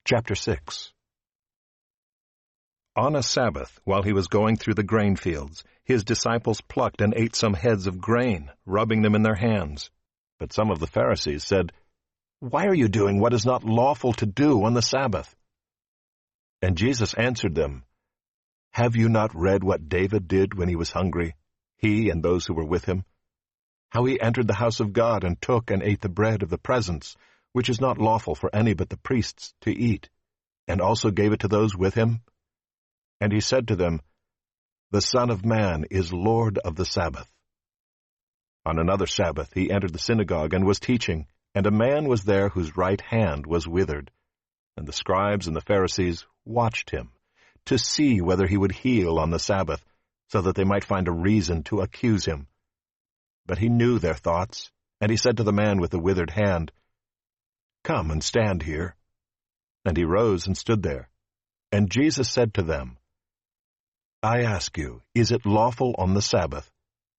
Chapter 6. On a Sabbath, while he was going through the grain fields, his disciples plucked and ate some heads of grain, rubbing them in their hands. But some of the Pharisees said, "Why are you doing what is not lawful to do on the Sabbath?" And Jesus answered them, "Have you not read what David did when he was hungry, he and those who were with him? How he entered the house of God and took and ate the bread of the presence, which is not lawful for any but the priests to eat, and also gave it to those with him? And he said to them, 'The Son of Man is Lord of the Sabbath.' On another Sabbath he entered the synagogue and was teaching, and a man was there whose right hand was withered. And the scribes and the Pharisees watched him, to see whether he would heal on the Sabbath, so that they might find a reason to accuse him. But he knew their thoughts, and he said to the man with the withered hand, 'Come and stand here.' And he rose and stood there. And Jesus said to them, 'I ask you, is it lawful on the Sabbath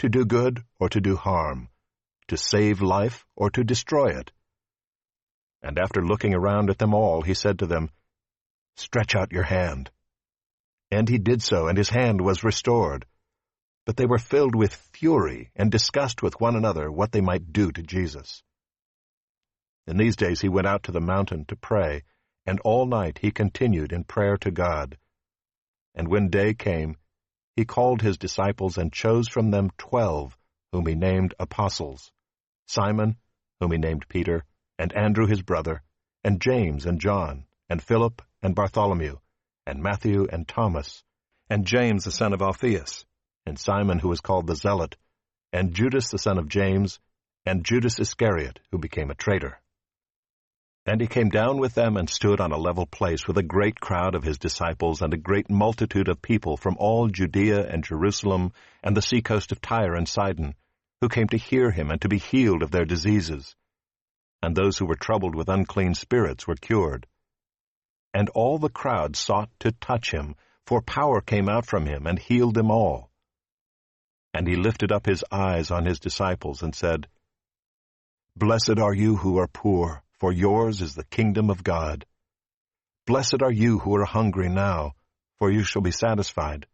to do good or to do harm, to save life or to destroy it?' And after looking around at them all, he said to them, 'Stretch out your hand.' And he did so, and his hand was restored. But they were filled with fury and discussed with one another what they might do to Jesus. In these days he went out to the mountain to pray, and all night he continued in prayer to God. And when day came, he called his disciples and chose from them 12, whom he named apostles: Simon, whom he named Peter, and Andrew his brother, and James and John, and Philip and Bartholomew, and Matthew and Thomas, and James the son of Alphaeus, and Simon who was called the Zealot, and Judas the son of James, and Judas Iscariot, who became a traitor. And he came down with them and stood on a level place with a great crowd of his disciples and a great multitude of people from all Judea and Jerusalem and the seacoast of Tyre and Sidon, who came to hear him and to be healed of their diseases. And those who were troubled with unclean spirits were cured. And all the crowd sought to touch him, for power came out from him and healed them all. And he lifted up his eyes on his disciples and said, "Blessed are you who are poor, for yours is the kingdom of God. Blessed are you who are hungry now, for you shall be satisfied.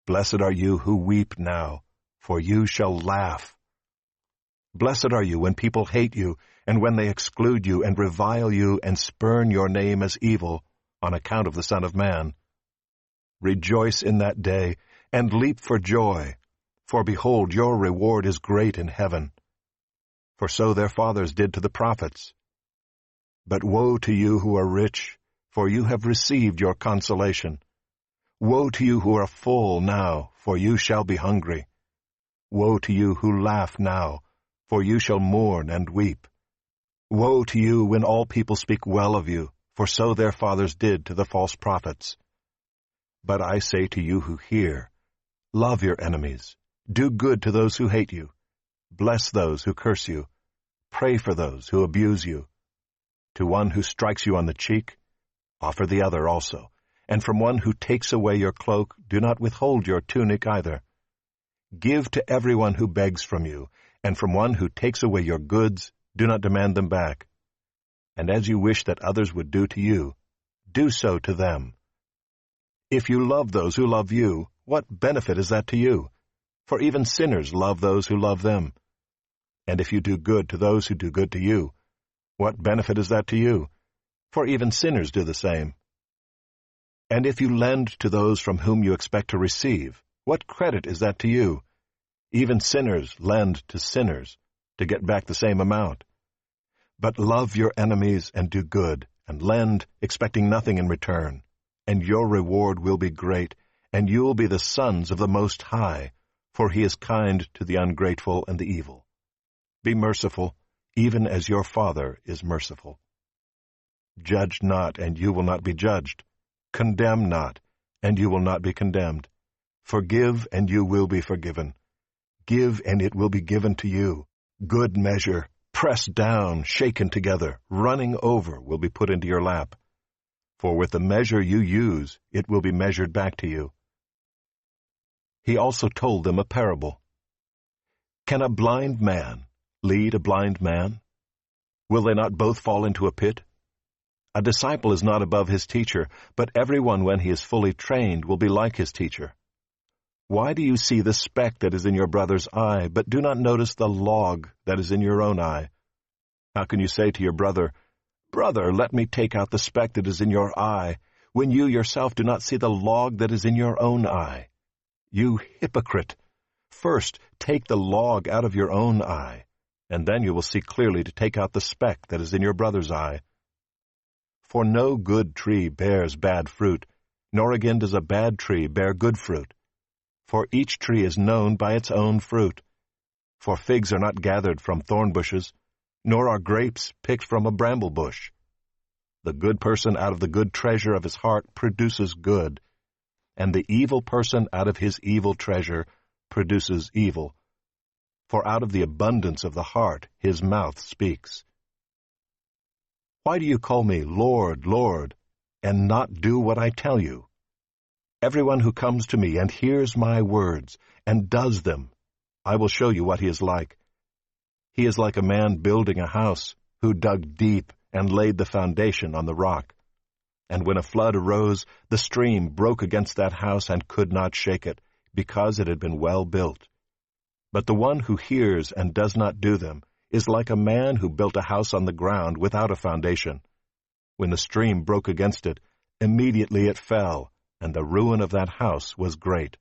Blessed are you who weep now, for you shall laugh. Blessed are you when people hate you, and when they exclude you, and revile you, and spurn your name as evil, on account of the Son of Man. Rejoice in that day, and leap for joy, for behold, your reward is great in heaven. For so their fathers did to the prophets. But woe to you who are rich, for you have received your consolation. Woe to you who are full now, for you shall be hungry. Woe to you who laugh now, for you shall mourn and weep. Woe to you when all people speak well of you, for so their fathers did to the false prophets. But I say to you who hear, love your enemies, do good to those who hate you, bless those who curse you, pray for those who abuse you. To one who strikes you on the cheek, offer the other also, and from one who takes away your cloak, do not withhold your tunic either. Give to everyone who begs from you, and from one who takes away your goods, do not demand them back. And as you wish that others would do to you, do so to them. If you love those who love you, what benefit is that to you? For even sinners love those who love them. And if you do good to those who do good to you, what benefit is that to you? For even sinners do the same. And if you lend to those from whom you expect to receive, what credit is that to you? Even sinners lend to sinners to get back the same amount. But love your enemies and do good, and lend, expecting nothing in return. And your reward will be great, and you will be the sons of the Most High, for he is kind to the ungrateful and the evil. Be merciful, even as your Father is merciful. Judge not, and you will not be judged. Condemn not, and you will not be condemned. Forgive, and you will be forgiven. Give, and it will be given to you. Good measure, pressed down, shaken together, running over, will be put into your lap. For with the measure you use, it will be measured back to you. He also told them a parable. Can a blind man lead a blind man? Will they not both fall into a pit? A disciple is not above his teacher, but everyone when he is fully trained will be like his teacher. Why do you see the speck that is in your brother's eye, but do not notice the log that is in your own eye? How can you say to your brother, Brother, let me take out the speck that is in your eye, when you yourself do not see the log that is in your own eye? You hypocrite! First take the log out of your own eye, and then you will see clearly to take out the speck that is in your brother's eye. For no good tree bears bad fruit, nor again does a bad tree bear good fruit. For each tree is known by its own fruit. For figs are not gathered from thorn bushes, nor are grapes picked from a bramble bush. The good person out of the good treasure of his heart produces good, and the evil person out of his evil treasure produces evil. For out of the abundance of the heart his mouth speaks. Why do you call me Lord, Lord, and not do what I tell you? Everyone who comes to me and hears my words and does them, I will show you what he is like. He is like a man building a house, who dug deep and laid the foundation on the rock. And when a flood arose, the stream broke against that house and could not shake it, because it had been well built. But the one who hears and does not do them is like a man who built a house on the ground without a foundation. When the stream broke against it, immediately it fell, and the ruin of that house was great.